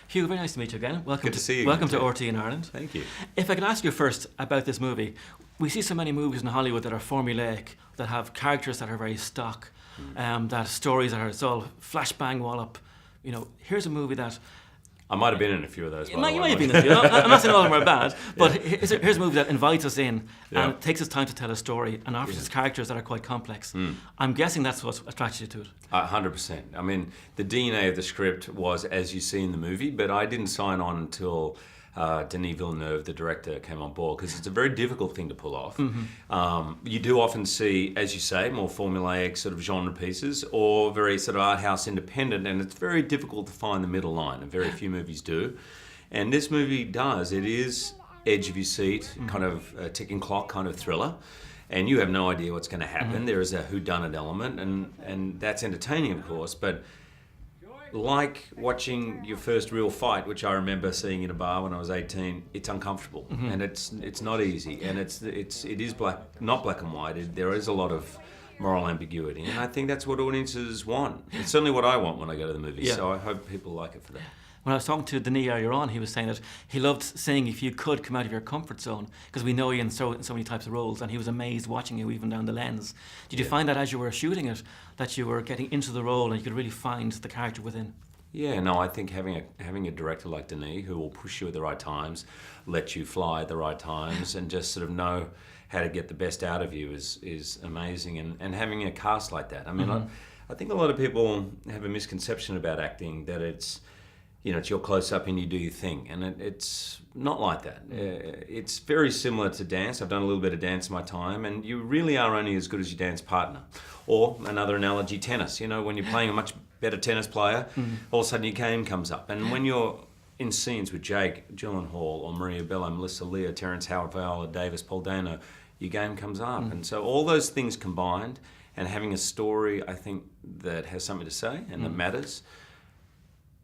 Hugh, very nice to meet you again. Welcome to see you. Welcome to RT in Ireland. Thank you. If I could ask you first about this movie. We see so many movies in Hollywood that are formulaic, that have characters that are very stock, that stories that are, it's all flashbang wallop. You know, here's a movie that... I might have been in a few of those. You might have been in a few. I'm not saying all of them are bad, but here's a movie that invites us in and takes its time to tell a story and offers us characters that are quite complex. I'm guessing that's what attracted you to it. 100%. I mean, the DNA of the script was as you see in the movie, but I didn't sign on until Denis Villeneuve, the director, came on board, because it's a very difficult thing to pull off. You do often see, as you say, more formulaic sort of genre pieces or very sort of art house independent, and it's very difficult to find the middle line, and very few movies do. And this movie does. It is edge of your seat, kind of a ticking clock kind of thriller, and you have no idea what's going to happen. There is a whodunit element, and that's entertaining, of course, but like watching your first real fight, which I remember seeing in a bar when I was 18, it's uncomfortable and it's not easy, and it is not black and white. There is a lot of moral ambiguity, and I think that's what audiences want. It's certainly what I want when I go to the movies. So I hope people like it for that. When I was talking to Denis earlier on, he was saying that he loved saying if you could come out of your comfort zone, because we know you in so many types of roles, and he was amazed watching you even down the lens. Did you find that as you were shooting it, that you were getting into the role and you could really find the character within? Yeah, no, I think having a director like Denis who will push you at the right times, let you fly at the right times, and just sort of know how to get the best out of you is amazing. And having a cast like that. I mean, I think a lot of people have a misconception about acting, that it's your close-up and you do your thing, and it's not like that. It's very similar to dance. I've done a little bit of dance in my time, and you really are only as good as your dance partner. Or, another analogy, tennis. When you're playing a much better tennis player, all of a sudden your game comes up. And when you're in scenes with Jake Gyllenhaal or Maria Bello, Melissa Leo, Terrence Howard, Viola Davis, Paul Dano, your game comes up. And so all those things combined, and having a story, I think, that has something to say and that matters,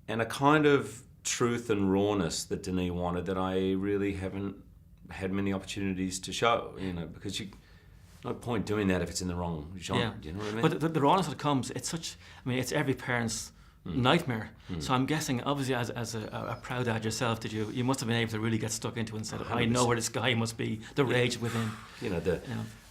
and a kind of truth and rawness that Denis wanted that I really haven't had many opportunities to show, because no point doing that if it's in the wrong genre. Do you know what I mean? But the rawness that comes, it's every parent's nightmare. So I'm guessing, obviously, as a proud dad yourself, you must have been able to really get stuck into it and said, 100%. I know where this guy must be, the rage within.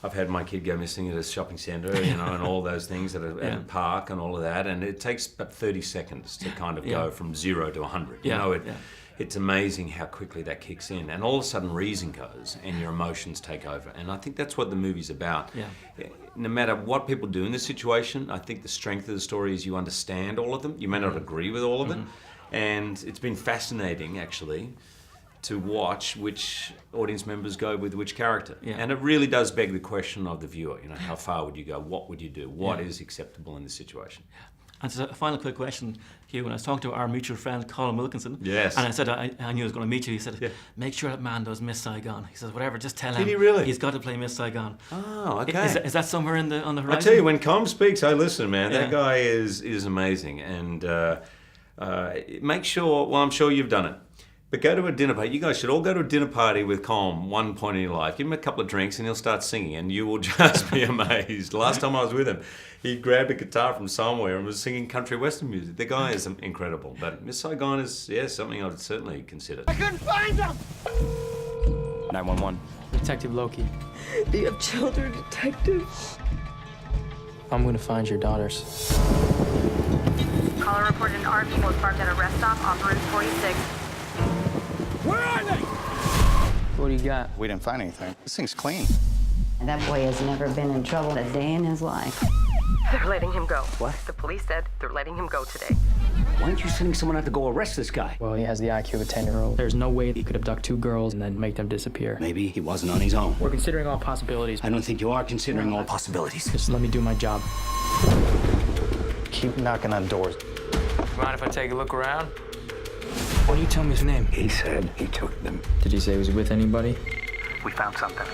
I've had my kid go missing at a shopping centre, and all those things at a park and all of that, and it takes about 30 seconds to kind of go from 0 to 100. It's amazing how quickly that kicks in, and all of a sudden reason goes and your emotions take over, and I think that's what the movie's about. No matter what people do in this situation, I think the strength of the story is you understand all of them. You may not agree with all of it, and it's been fascinating, actually, to watch which audience members go with which character. And it really does beg the question of the viewer, how far would you go? What would you do? What is acceptable in this situation? And so a final quick question, Hugh. When I was talking to our mutual friend, Colin Wilkinson, and I said I knew I was going to meet you, he said, make sure that man does Miss Saigon. He says, whatever, just tell him. Did he really? He's got to play Miss Saigon. Oh, okay. Is that somewhere on the horizon? I tell you, when Com speaks, I listen, man. That guy is amazing. And make sure, well, I'm sure you've done it, but go to a dinner party. You guys should all go to a dinner party with Com one point in your life. Give him a couple of drinks and he'll start singing, and you will just be amazed. Last time I was with him, he grabbed a guitar from somewhere and was singing country western music. The guy is incredible. But Miss Saigon is, something I would certainly consider. I couldn't find them! 911. Detective Loki. Do you have children, Detective? I'm gonna find your daughters. Caller reported an RV was parked at a rest stop off Route 46. Where are they? What do you got? We didn't find anything. This thing's clean. That boy has never been in trouble a day in his life. They're letting him go. What? The police said they're letting him go today. Why aren't you sending someone out to go arrest this guy? Well, he has the IQ of a 10-year-old. There's no way he could abduct 2 girls and then make them disappear. Maybe he wasn't on his own. We're considering all possibilities. I don't think you are considering all possibilities. Just let me do my job. Keep knocking on doors. Mind if I take a look around? Why don't you tell me his name? He said he took them. Did he say he was with anybody? We found something.